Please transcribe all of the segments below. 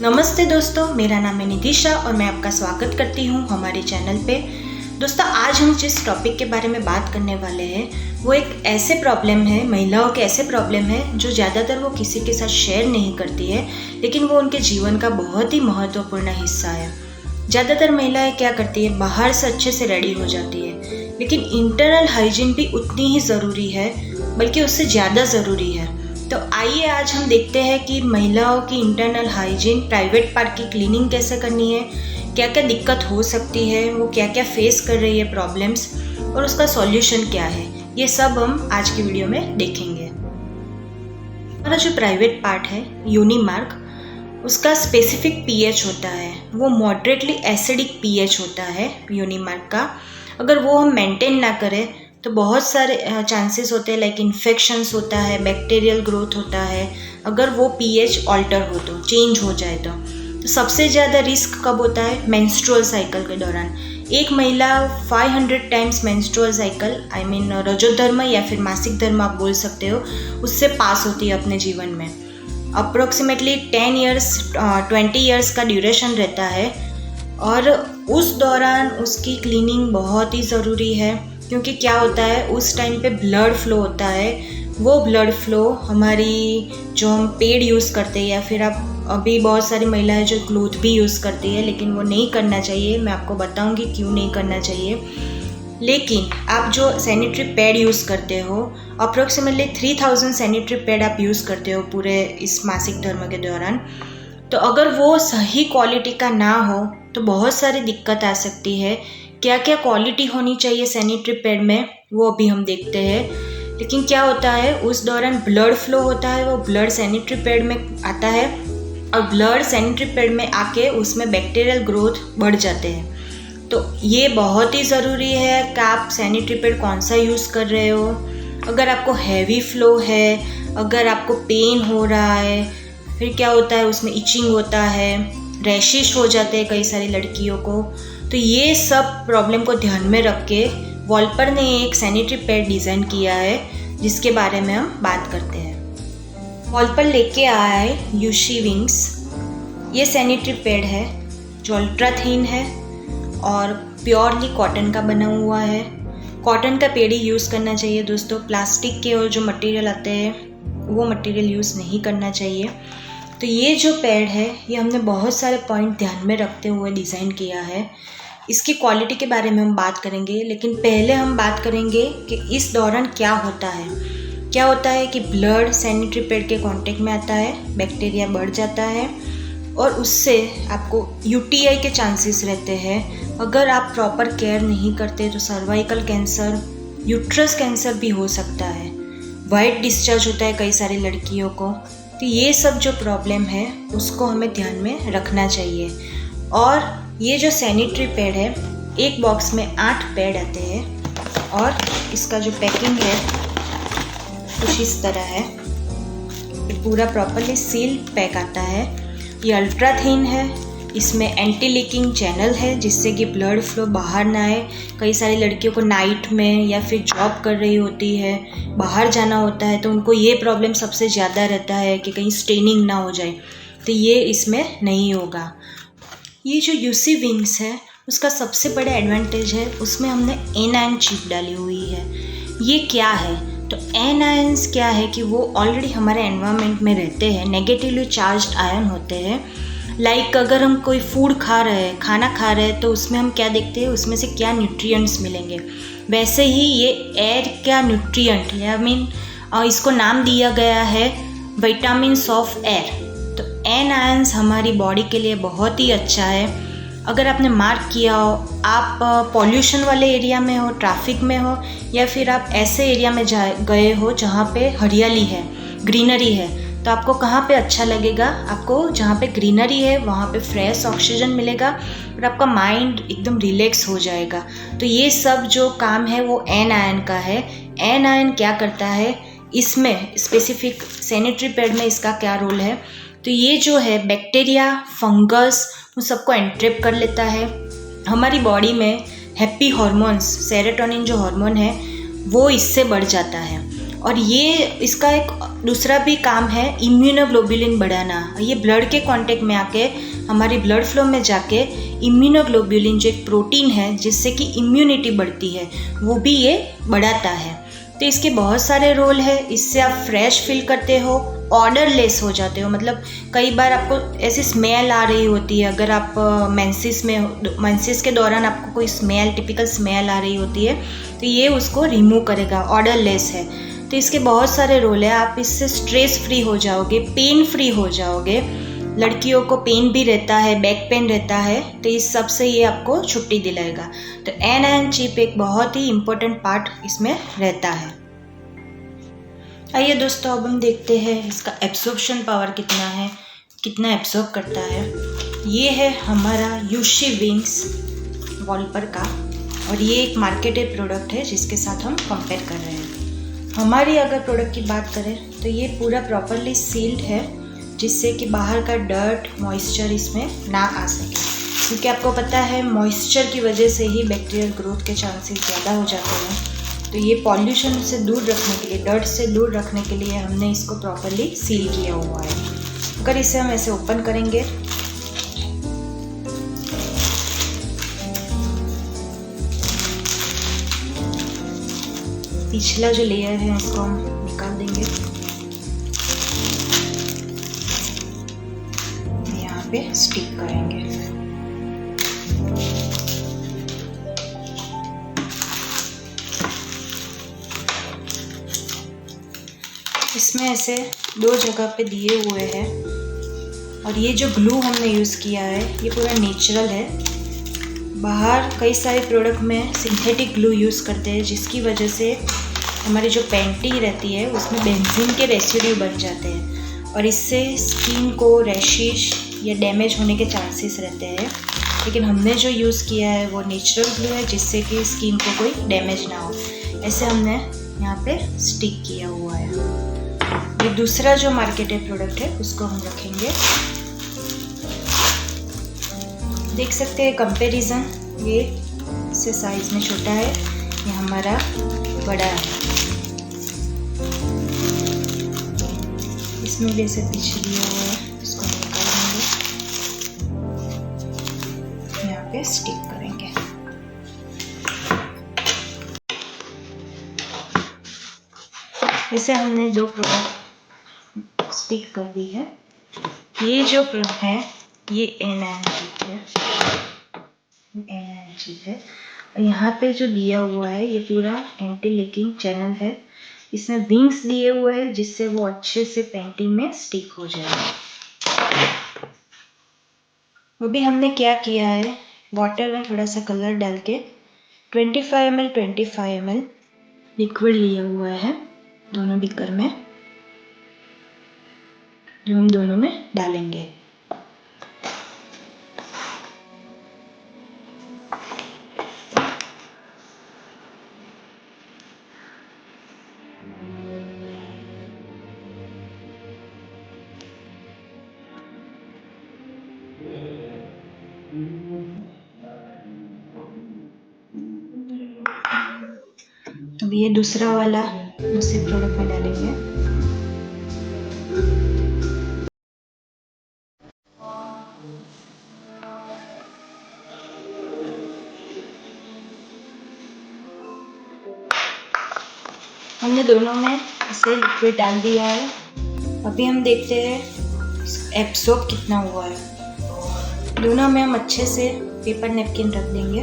नमस्ते दोस्तों, मेरा नाम है नितिशा और मैं आपका स्वागत करती हूँ हमारे चैनल पे। दोस्तों, आज हम जिस टॉपिक के बारे में बात करने वाले हैं वो एक ऐसे प्रॉब्लम है, महिलाओं के ऐसे प्रॉब्लम है जो ज़्यादातर वो किसी के साथ शेयर नहीं करती है, लेकिन वो उनके जीवन का बहुत ही महत्वपूर्ण हिस्सा है। ज़्यादातर महिलाएं क्या करती है, बाहर से अच्छे से रेडी हो जाती है, लेकिन इंटरनल हाइजीन भी उतनी ही ज़रूरी है, बल्कि उससे ज़्यादा ज़रूरी है। तो आइए आज हम देखते हैं कि महिलाओं की इंटरनल हाइजीन, प्राइवेट पार्ट की क्लीनिंग कैसे करनी है, क्या क्या दिक्कत हो सकती है, वो क्या क्या फेस कर रही है प्रॉब्लम्स और उसका सॉल्यूशन क्या है। ये सब हम आज की वीडियो में देखेंगे। हमारा जो प्राइवेट पार्ट है, योनि मार्ग, उसका स्पेसिफिक पीएच होता है, वो मॉडरेटली एसिडिक पीएच होता है योनि मार्ग का। अगर वो हम मेंटेन ना करें तो बहुत सारे चांसेस होते हैं, लाइक इन्फेक्शंस होता है, बैक्टीरियल ग्रोथ होता है। अगर वो पीएच ऑल्टर हो तो, चेंज हो जाए तो सबसे ज़्यादा रिस्क कब होता है, मेंस्ट्रुअल साइकिल के दौरान। एक महिला 500 times menstrual cycle, I mean रजोधर्म या फिर मासिक धर्म आप बोल सकते हो, उससे पास होती है अपने जीवन में। अप्रोक्सीमेटली 10 ईयर्स 20 ईयर्स का ड्यूरेशन रहता है और उस दौरान उसकी क्लीनिंग बहुत ही ज़रूरी है, क्योंकि क्या होता है उस टाइम पे ब्लड फ्लो होता है। वो ब्लड फ्लो हमारी जो हम पेड यूज़ करते हैं, या फिर आप अभी बहुत सारी महिलाएं जो क्लोथ भी यूज़ करती है, लेकिन वो नहीं करना चाहिए। मैं आपको बताऊंगी क्यों नहीं करना चाहिए। लेकिन आप जो सैनिटरी पैड यूज़ करते हो, अप्रोक्सीमेटली 3000 सैनिटरी पैड आप यूज़ करते हो पूरे इस मासिक धर्म के दौरान, तो अगर वो सही क्वालिटी का ना हो तो बहुत सारी दिक्कत आ सकती है। क्या क्या क्वालिटी होनी चाहिए सैनिटरी पैड में, वो अभी हम देखते हैं। लेकिन क्या होता है उस दौरान ब्लड फ्लो होता है, वो ब्लड सैनिटरी पैड में आता है और ब्लड सैनिटरी पैड में आके उसमें बैक्टीरियल ग्रोथ बढ़ जाते हैं। तो ये बहुत ही ज़रूरी है कि आप सैनिटरी पैड कौन सा यूज़ कर रहे हो। अगर आपको हैवी फ्लो है, अगर आपको पेन हो रहा है, फिर क्या होता है उसमें इचिंग होता है, रैशेस हो जाते हैं कई सारी लड़कियों को। तो ये सब प्रॉब्लम को ध्यान में रख के वॉलपर ने एक सैनिटरी पैड डिज़ाइन किया है, जिसके बारे में हम बात करते हैं। वॉलपर लेके आया है यूशी विंग्स। ये सैनिटरी पैड है जो अल्ट्रा थिन है और प्योरली कॉटन का बना हुआ है। कॉटन का पैड ही यूज़ करना चाहिए दोस्तों। प्लास्टिक के और जो मटेरियल आते हैं वो मटेरियल यूज़ नहीं करना चाहिए। तो ये जो पैड है ये हमने बहुत सारे पॉइंट ध्यान में रखते हुए डिज़ाइन किया है। इसकी क्वालिटी के बारे में हम बात करेंगे, लेकिन पहले हम बात करेंगे कि इस दौरान क्या होता है। क्या होता है कि ब्लड सैनिटरी पैड के कांटेक्ट में आता है, बैक्टीरिया बढ़ जाता है और उससे आपको यूटीआई के चांसेस रहते हैं। अगर आप प्रॉपर केयर नहीं करते तो सर्वाइकल कैंसर, यूट्रस कैंसर भी हो सकता है। वाइट डिस्चार्ज होता है कई सारी लड़कियों को। तो ये सब जो प्रॉब्लम है उसको हमें ध्यान में रखना चाहिए। और ये जो सैनिटरी पैड है, एक बॉक्स में 8 पैड आते हैं और इसका जो पैकिंग है कुछ इस तरह है। ये पूरा प्रॉपरली सील पैक आता है। ये अल्ट्रा थिन है, इसमें एंटी लीकिंग चैनल है जिससे कि ब्लड फ्लो बाहर ना आए। कई सारी लड़कियों को नाइट में या फिर जॉब कर रही होती है, बाहर जाना होता है, तो उनको ये प्रॉब्लम सबसे ज़्यादा रहता है कि कहीं स्टेनिंग ना हो जाए, तो ये इसमें नहीं होगा। ये जो यूसी विंग्स है उसका सबसे बड़ा एडवांटेज है, उसमें हमने एनायन चिप डाली हुई है। ये क्या है, तो एनायंस क्या है कि वो ऑलरेडी हमारे एनवायरनमेंट में रहते हैं, नेगेटिवली चार्ज्ड आयन होते हैं। लाइक अगर हम कोई फूड खा रहे हैं, खाना खा रहे हैं, तो उसमें हम क्या देखते हैं, उसमें से क्या न्यूट्रिएंट्स मिलेंगे। वैसे ही ये एयर का न्यूट्रिएंट, आई मीन इसको नाम दिया गया है विटामिन्स ऑफ एयर। तो एनायंस हमारी बॉडी के लिए बहुत ही अच्छा है। अगर आपने मार्क किया हो, आप पॉल्यूशन वाले एरिया में हो, ट्रैफिक में हो, या फिर आप ऐसे एरिया में गए हो जहाँ पे हरियाली है, ग्रीनरी है, तो आपको कहाँ पे अच्छा लगेगा, आपको जहाँ पे ग्रीनरी है वहाँ पे फ्रेश ऑक्सीजन मिलेगा और आपका माइंड एकदम रिलैक्स हो जाएगा। तो ये सब जो काम है वो एनायन का है। एनायन क्या करता है, इसमें स्पेसिफिक सैनिटरी पैड में इसका क्या रोल है, तो ये जो है बैक्टीरिया, फंगस, उन सबको एंट्रैप कर लेता है। हमारी बॉडी में हैप्पी हार्मोन्स, सेरोटोनिन जो हार्मोन है वो इससे बढ़ जाता है और ये इसका एक दूसरा भी काम है इम्यूनोग्लोबुलिन बढ़ाना। ये ब्लड के कांटेक्ट में आके हमारी ब्लड फ्लो में जाके इम्यूनोग्लोबुलिन जो एक प्रोटीन है जिससे कि इम्यूनिटी बढ़ती है वो भी ये बढ़ाता है। तो इसके बहुत सारे रोल है। इससे आप फ्रेश फील करते हो, ऑर्डरलेस हो जाते हो। मतलब कई बार आपको ऐसी स्मेल आ रही होती है, अगर आप मेंसेस के दौरान आपको कोई स्मेल, टिपिकल स्मेल आ रही होती है तो ये उसको रिमूव करेगा, ऑर्डरलेस है। तो इसके बहुत सारे रोल है। आप इससे स्ट्रेस फ्री हो जाओगे, पेन फ्री हो जाओगे। लड़कियों को पेन भी रहता है, बैक पेन रहता है, तो इस सब से ये आपको छुट्टी दिलाएगा। तो एनायन चिप एक बहुत ही इम्पोर्टेंट पार्ट इसमें रहता है। आइए दोस्तों, अब हम देखते हैं इसका एब्सॉर्प्शन पावर कितना है, कितना एब्सॉर्ब करता है। ये है हमारा यूशी विंग्स वॉलपर का, और ये एक मार्केटेड प्रोडक्ट है जिसके साथ हम कंपेयर कर रहे हैं। हमारी अगर प्रोडक्ट की बात करें तो ये पूरा प्रॉपरली सील्ड है जिससे कि बाहर का डर्ट, मॉइस्चर इसमें ना आ सके, क्योंकि आपको पता है मॉइस्चर की वजह से ही बैक्टीरियल ग्रोथ के चांसेस ज़्यादा हो जाते हैं। तो ये पॉल्यूशन से दूर रखने के लिए, डर्ट से दूर रखने के लिए हमने इसको प्रॉपरली सील किया हुआ है। अगर इसे हम ऐसे ओपन करेंगे पिछला जो लेयर है इसको हम निकाल देंगे, यहाँ पे स्टिक करेंगे। इसमें ऐसे 2 जगह पे दिए हुए हैं, और ये जो ग्लू हमने यूज़ किया है ये पूरा नेचुरल है। बाहर कई सारे प्रोडक्ट में सिंथेटिक ग्लू यूज़ करते हैं जिसकी वजह से हमारी जो पेंटी रहती है उसमें बेंजीन के रेसिड्यू बन जाते हैं, और इससे स्किन को रैशेस या डैमेज होने के चांसेस रहते हैं। लेकिन हमने जो यूज़ किया है वो नेचुरल ग्लू है जिससे कि स्किन को कोई डैमेज ना हो। ऐसे हमने यहाँ पे स्टिक किया हुआ है। ये दूसरा जो मार्केटेड प्रोडक्ट है उसको हम रखेंगे। देख सकते हैं कंपैरिजन, ये इससे साइज में छोटा है, ये हमारा बड़ा है। इसमें भी ऐसे पीछे दिया हुआ है, इसको निकालेंगे, यहाँ पे स्टिक करेंगे। इसे हमने 2 प्रोडक्ट स्टिक कर दी है। ये जो प्रोडक्ट है ये एनायन चिप है। और यहाँ पे जो दिया हुआ है ये पूरा एंटी लीकिंग चैनल है। इसमें विंग्स दिए हुए हैं जिससे वो अच्छे से पेंटिंग में स्टिक हो जाए। वो भी हमने क्या किया है, वाटर में थोड़ा सा कलर डाल के 25 ml लिक्विड लिया हुआ है दोनों बीकर में, जो हम दोनों में डालेंगे। अब ये दूसरा वाला दूसरे प्रोडक्ट में डालेंगे। हमने दोनों में इसे लिक्विड डाल दिया है। अभी हम देखते हैं एब्सॉर्ब कितना हुआ है। दोनों में हम अच्छे से पेपर नैपकिन रख देंगे।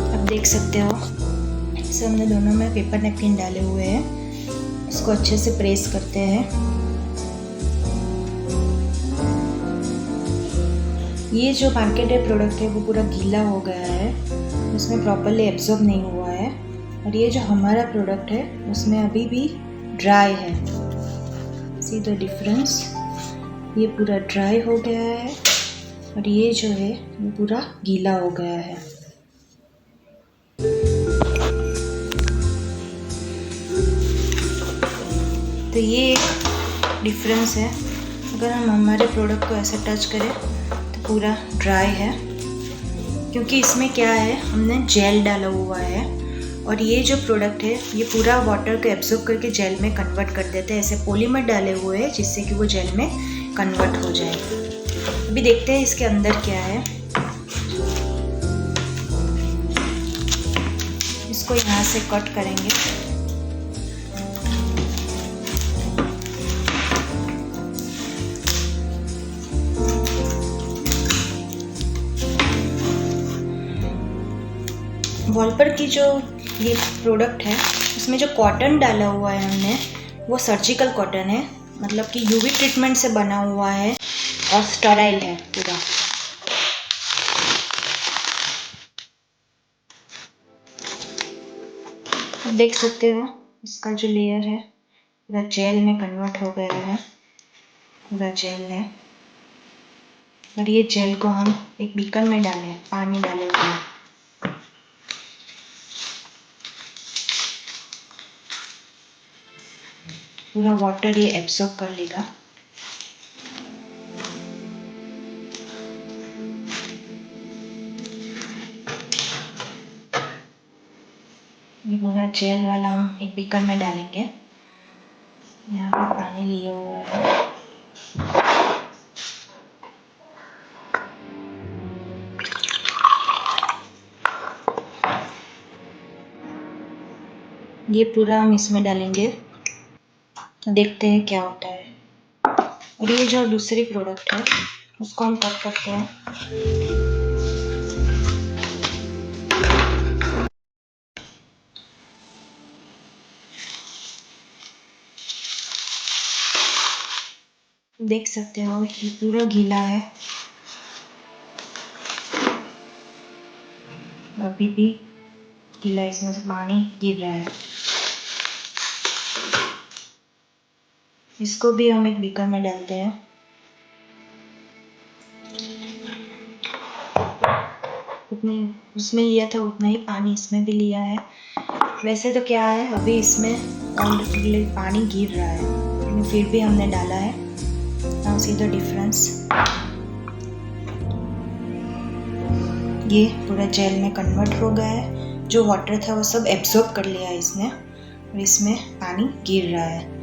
अब देख सकते हो इसे हमने दोनों में पेपर नैपकिन डाले हुए हैं। इसको अच्छे से प्रेस करते हैं। ये जो मार्केटेड प्रोडक्ट है वो पूरा गीला हो गया है, उसमें प्रॉपरली एब्जॉर्ब नहीं हुआ है। और ये जो हमारा प्रोडक्ट है उसमें अभी भी ड्राई है। सी द डिफरेंस, ये पूरा ड्राई हो गया है और ये जो है वो पूरा गीला हो गया है। तो ये एक डिफरेंस है। अगर हम हमारे प्रोडक्ट को ऐसे टच करें तो पूरा ड्राई है, क्योंकि इसमें क्या है, हमने जेल डाला हुआ है और ये जो प्रोडक्ट है ये पूरा वाटर को एब्जॉर्ब करके जेल में कन्वर्ट कर देते हैं। ऐसे पॉलीमर डाले हुए हैं जिससे कि वो जेल में कन्वर्ट हो जाए। अभी देखते हैं इसके अंदर क्या है। इसको यहाँ से कट करेंगे। वॉलपर की जो ये प्रोडक्ट है उसमें जो कॉटन डाला हुआ है हमने वो सर्जिकल कॉटन है, मतलब कि यूवी ट्रीटमेंट से बना हुआ है और स्टेराइल है पूरा। देख सकते हो इसका जो लेयर है पूरा जेल में कन्वर्ट हो गया है, पूरा जेल है। और ये जेल को हम एक बीकर में डालें, पानी डाले हुए हैं। पूरा वाटर ये एब्सॉर्ब कर लेगा। ये पूरा जेल वाला हम एक बीकर में डालेंगे। यहाँ पे पानी लिया हुआ है। ये पूरा हम इसमें डालेंगे, देखते हैं क्या होता है। और ये जो दूसरी प्रोडक्ट है उसको हम कट करते हैं। देख सकते हो ये पूरा गीला है, अभी भी गीला, इसमें से पानी गिर रहा है। इसको भी हम एक बीकर में डालते हैं। उतने उसमें लिया था उतना ही पानी इसमें भी लिया है। वैसे तो क्या है, अभी इसमें ऑलरेडी पानी गिर रहा है लेकिन फिर भी हमने डाला है। Now see the difference. ये पूरा जेल में कन्वर्ट हो गया है। जो वाटर था वो सब एब्जॉर्ब कर लिया है इसने और इसमें पानी गिर रहा है।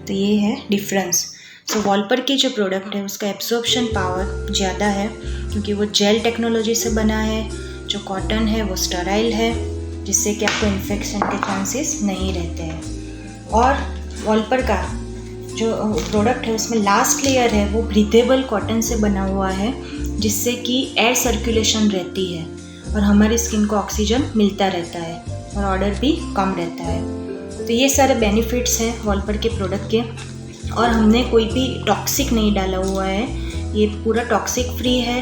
तो ये है डिफरेंस। सो वॉलपर की जो प्रोडक्ट है उसका एब्जॉर्प्शन पावर ज़्यादा है क्योंकि वो जेल टेक्नोलॉजी से बना है। जो कॉटन है वो स्टेराइल है जिससे कि आपको इन्फेक्शन के चांसेस नहीं रहते हैं। और वॉलपर का जो प्रोडक्ट है उसमें लास्ट लेयर है वो ब्रीथेबल कॉटन से बना हुआ है जिससे कि एयर सर्कुलेशन रहती है और हमारी स्किन को ऑक्सीजन मिलता रहता है और ऑर्डर भी कम रहता है। तो ये सारे बेनिफिट्स हैं वॉलपर के प्रोडक्ट के। और हमने कोई भी टॉक्सिक नहीं डाला हुआ है, ये पूरा टॉक्सिक फ्री है,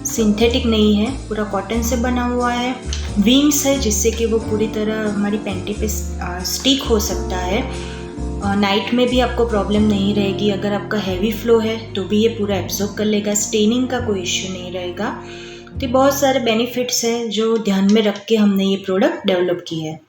सिंथेटिक नहीं है, पूरा कॉटन से बना हुआ है। विंग्स है जिससे कि वो पूरी तरह हमारी पैंटी पे स्टिक हो सकता है। नाइट में भी आपको प्रॉब्लम नहीं रहेगी। अगर आपका हैवी फ्लो है तो भी ये पूरा एब्जॉर्ब कर लेगा, स्टेनिंग का कोई इश्यू नहीं रहेगा। तो बहुत सारे बेनिफिट्स हैं जो ध्यान में रख के हमने ये प्रोडक्ट डेवलप किया है।